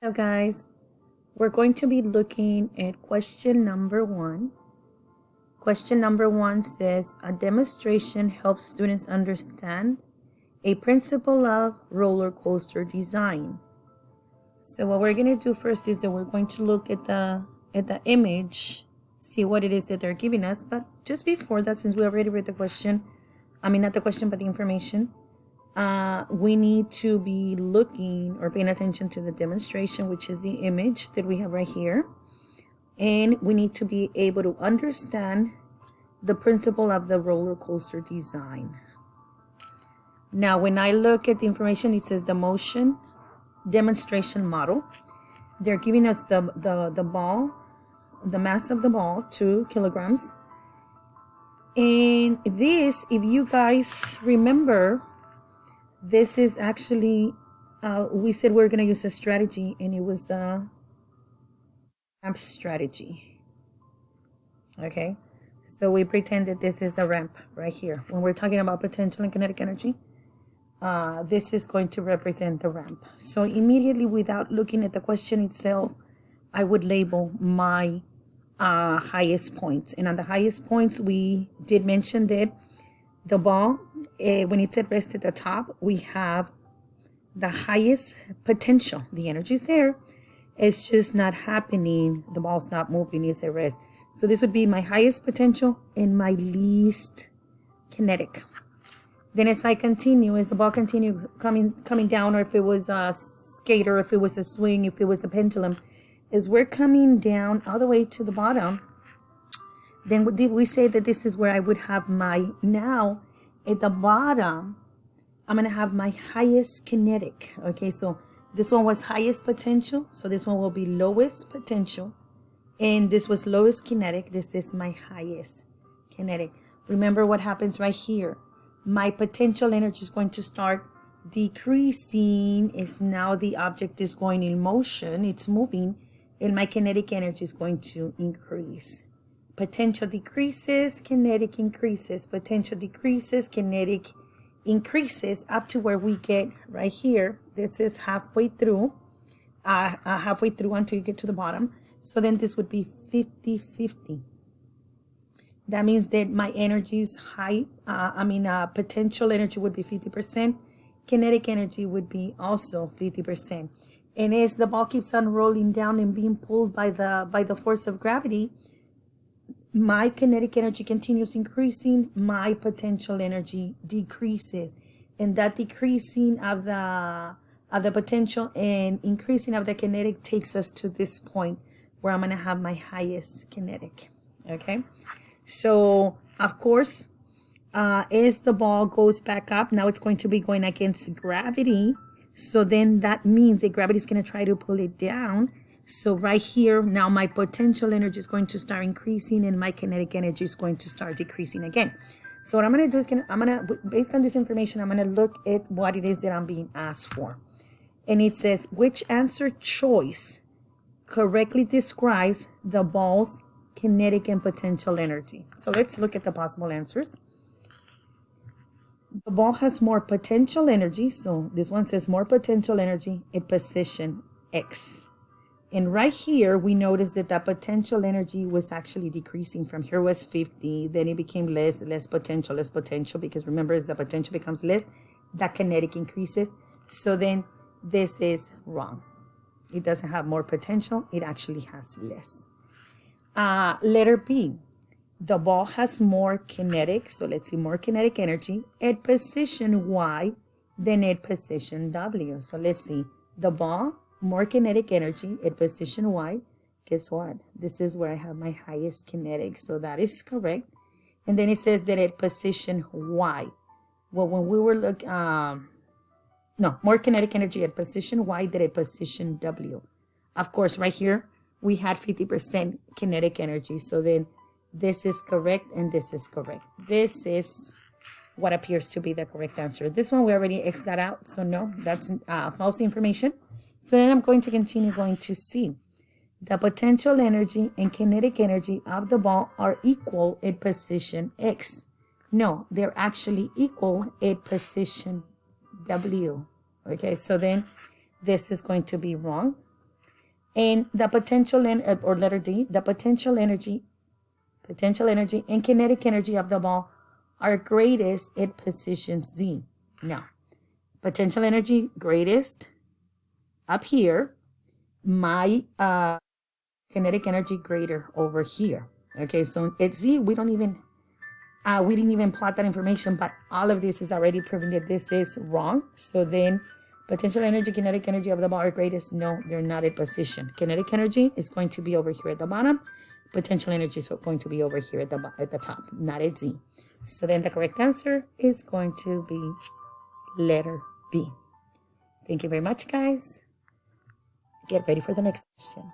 So guys, we're going to be looking at question number 1. Question number 1 says, a demonstration helps students understand a principle of roller coaster design. So what we're going to do first is that we're going to look at the image, see what it is that they're giving us. But just before that, since we already read the question, not the question, but the information, we need to be looking or paying attention to the demonstration, which is the image that we have right here. And we need to be able to understand the principle of the roller coaster design. Now, when I look at the information, it says the motion demonstration model. They're giving us the ball, the mass of the ball, 2 kilograms. And this, if you guys remember, this is actually, we said we're going to use a strategy, and it was the ramp strategy. Okay, so we pretend that this is a ramp right here. When we're talking about potential and kinetic energy, this is going to represent the ramp. So immediately, without looking at the question itself, I would label my highest points. And on the highest points, we did mention that the ball, when it's at rest at the top, we have the highest potential. The energy is there. It's just not happening. The ball's not moving. It's at rest. So this would be my highest potential and my least kinetic. Then as I continue, as the ball continue coming down, or if it was a skater, if it was a swing, if it was a pendulum, as we're coming down all the way to the bottom, then did we say that this is where I would have my, now at the bottom, I'm going to have my highest kinetic. Okay, so this one was highest potential. So this one will be lowest potential. And this was lowest kinetic. This is my highest kinetic. Remember what happens right here. My potential energy is going to start decreasing. Is now the object is going in motion. It's moving. And my kinetic energy is going to increase. Potential decreases, kinetic increases. Potential decreases, kinetic increases, up to where we get right here. This is halfway through until you get to the bottom. So then this would be 50-50. That means that my energy is high. Potential energy would be 50%. Kinetic energy would be also 50%. And as the ball keeps on rolling down and being pulled by the force of gravity, my kinetic energy continues increasing, my potential energy decreases. And that decreasing of the potential and increasing of the kinetic takes us to this point where I'm going to have my highest kinetic. Okay, so of course, as the ball goes back up, now it's going to be going against gravity. So then that means that gravity is going to try to pull it down. So right here, now my potential energy is going to start increasing and my kinetic energy is going to start decreasing again. So what I'm going to do is based on this information, I'm going to look at what it is that I'm being asked for. And it says, which answer choice correctly describes the ball's kinetic and potential energy? So let's look at the possible answers. The ball has more potential energy. So this one says more potential energy at position X. And right here, we notice that the potential energy was actually decreasing. From here was 50, then it became less potential, because remember, as the potential becomes less, the kinetic increases. So then this is wrong. It doesn't have more potential. It actually has less. Letter B, the ball has more kinetic. So let's see, more kinetic energy at position Y than at position W. So let's see, the ball, more kinetic energy at position Y. Guess what? This is where I have my highest kinetic. So that is correct. And then it says that at position Y. Well, when we were looking, more kinetic energy at position Y than at position W. Of course, right here, we had 50% kinetic energy. So then this is correct and this is correct. This is what appears to be the correct answer. This one, we already X'd that out. So no, that's false information. So then I'm going to continue going to C. The potential energy and kinetic energy of the ball are equal at position X. No, they're actually equal at position W. Okay, so then this is going to be wrong. And the potential or letter D, the potential energy and kinetic energy of the ball are greatest at position Z. Now, potential energy greatest up here, my kinetic energy greater over here. Okay, so at Z, we didn't even plot that information, but all of this is already proving that this is wrong. So then potential energy, kinetic energy of the ball are greatest. No, they're not at position. Kinetic energy is going to be over here at the bottom. Potential energy is going to be over here at the top, not at Z. So then the correct answer is going to be letter B. Thank you very much, guys. Get ready for the next question.